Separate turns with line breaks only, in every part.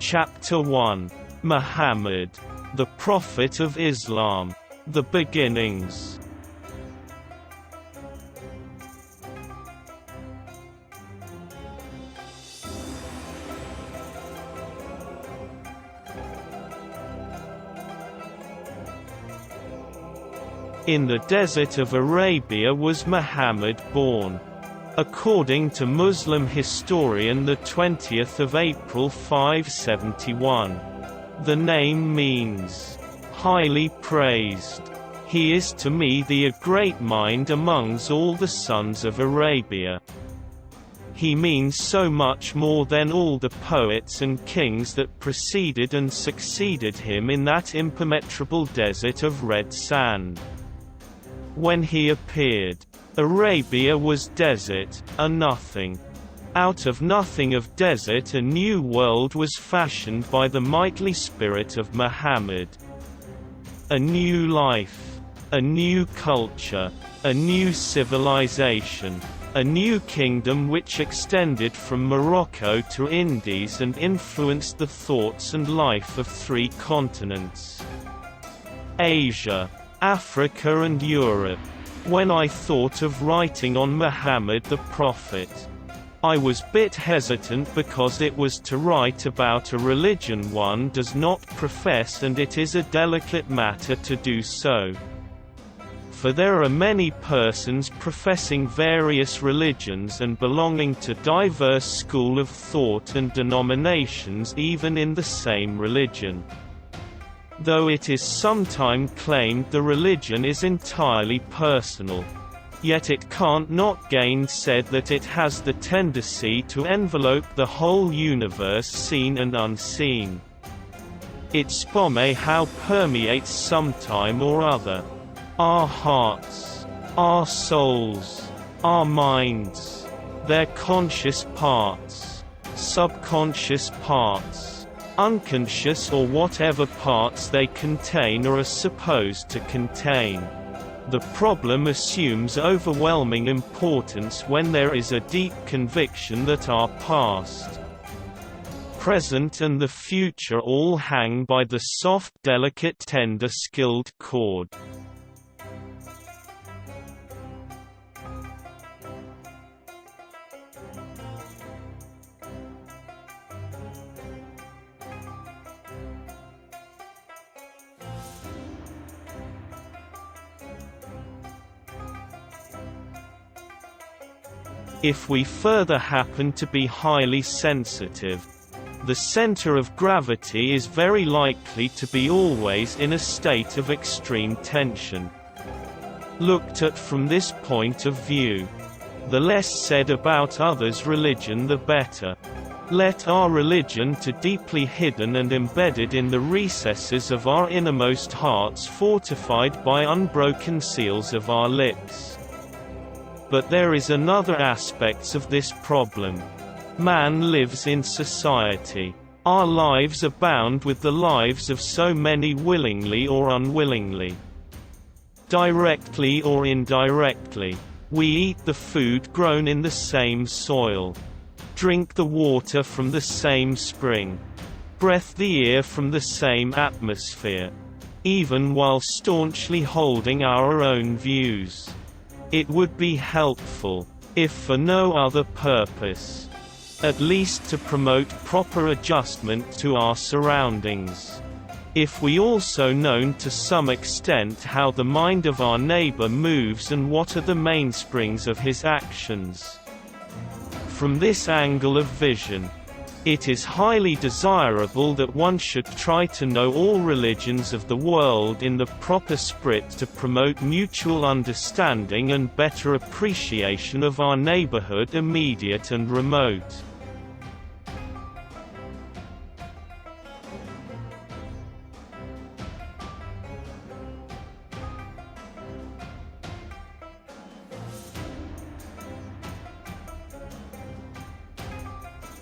Chapter 1. Muhammad, the Prophet of Islam. The Beginnings. In the desert of Arabia was Muhammad born. According to Muslim historian, the 20th of April 571. The name means, highly praised. He is to me the great mind amongst all the sons of Arabia. He means so much more than all the poets and kings that preceded and succeeded him in that impenetrable desert of red sand. When he appeared, Arabia was desert, a nothing. Out of nothing of desert a new world was fashioned by the mighty spirit of Muhammad. A new life, a new culture, a new civilization, a new kingdom which extended from Morocco to Indies and influenced the thoughts and life of 3 continents: Asia, Africa and Europe. When I thought of writing on Muhammad the Prophet, I was bit hesitant because it was to write about a religion one does not profess, and it is a delicate matter to do so. For there are many persons professing various religions and belonging to diverse school of thought and denominations even in the same religion. Though it is sometimes claimed the religion is entirely personal, yet it can't not gainsaid that it has the tendency to envelope the whole universe seen and unseen. Its how permeates sometime or other our hearts, our souls, our minds, their conscious parts, subconscious parts, unconscious or whatever parts they contain or are supposed to contain. The problem assumes overwhelming importance when there is a deep conviction that our past, present and the future all hang by the soft, delicate, tender, skilled cord. If we further happen to be highly sensitive, the center of gravity is very likely to be always in a state of extreme tension. Looked at from this point of view, the less said about others' religion the better. Let our religion to deeply hidden and embedded in the recesses of our innermost hearts, fortified by unbroken seals of our lips. But there is another aspect of this problem. Man lives in society. Our lives abound with the lives of so many willingly or unwillingly. Directly or indirectly. We eat the food grown in the same soil. Drink the water from the same spring. Breathe the air from the same atmosphere. Even while staunchly holding our own views. It would be helpful, if for no other purpose, at least to promote proper adjustment to our surroundings. If we also known to some extent how the mind of our neighbor moves and what are the mainsprings of his actions. From this angle of vision, it is highly desirable that one should try to know all religions of the world in the proper spirit to promote mutual understanding and better appreciation of our neighborhood, immediate and remote.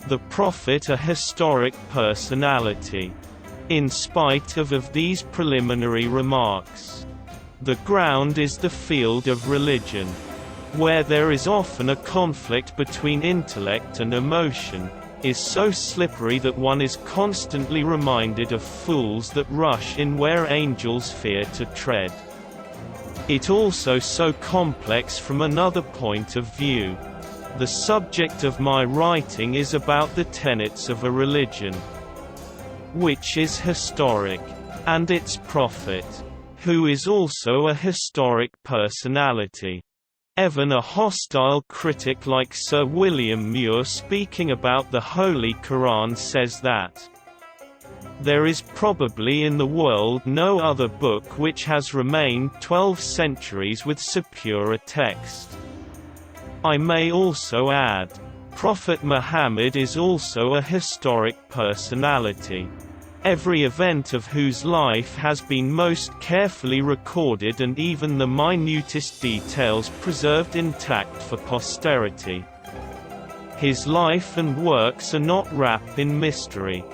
The Prophet a historic personality. In spite of these preliminary remarks, the ground is the field of religion, where there is often a conflict between intellect and emotion, is so slippery that one is constantly reminded of fools that rush in where angels fear to tread. It also so complex from another point of view. The subject of my writing is about the tenets of a religion, which is historic, and its prophet, who is also a historic personality. Even a hostile critic like Sir William Muir, speaking about the Holy Quran, says that there is probably in the world no other book which has remained 12 centuries with so pure a text. I may also add, Prophet Muhammad is also a historic personality, every event of whose life has been most carefully recorded and even the minutest details preserved intact for posterity. His life and works are not wrapped in mystery.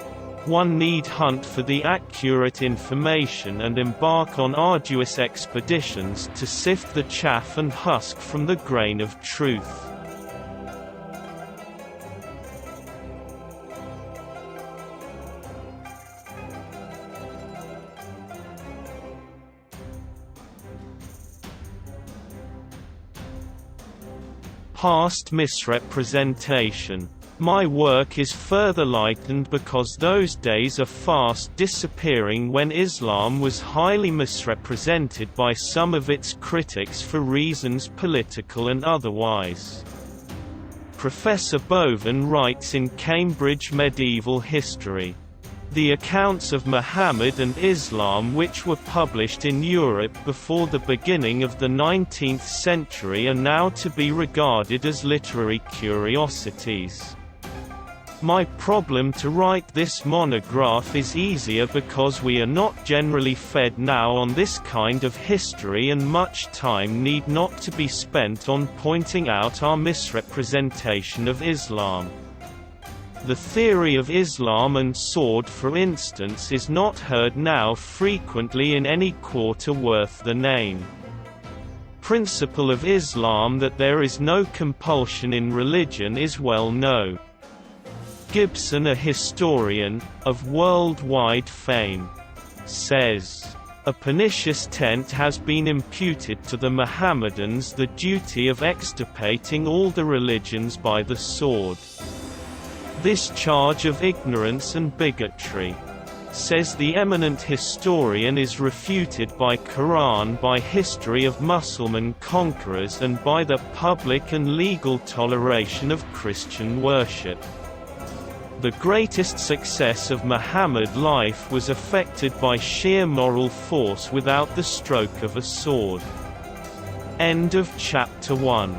One need hunt for the accurate information and embark on arduous expeditions to sift the chaff and husk from the grain of truth. Past misrepresentation. My work is further lightened because those days are fast disappearing when Islam was highly misrepresented by some of its critics for reasons political and otherwise. Professor Boven writes in Cambridge Medieval History, "The accounts of Muhammad and Islam which were published in Europe before the beginning of the 19th century are now to be regarded as literary curiosities." My problem to write this monograph is easier because we are not generally fed now on this kind of history, and much time need not to be spent on pointing out our misrepresentation of Islam. The theory of Islam and sword, for instance, is not heard now frequently in any quarter worth the name. Principle of Islam that there is no compulsion in religion is well known. Gibson, a historian, of worldwide fame, says, "A pernicious tenet has been imputed to the Mohammedans, the duty of extirpating all the religions by the sword. This charge of ignorance and bigotry," says the eminent historian, "is refuted by Quran, by history of Mussulman conquerors, and by the public and legal toleration of Christian worship. The greatest success of Muhammad life was effected by sheer moral force without the stroke of a sword." End of chapter 1.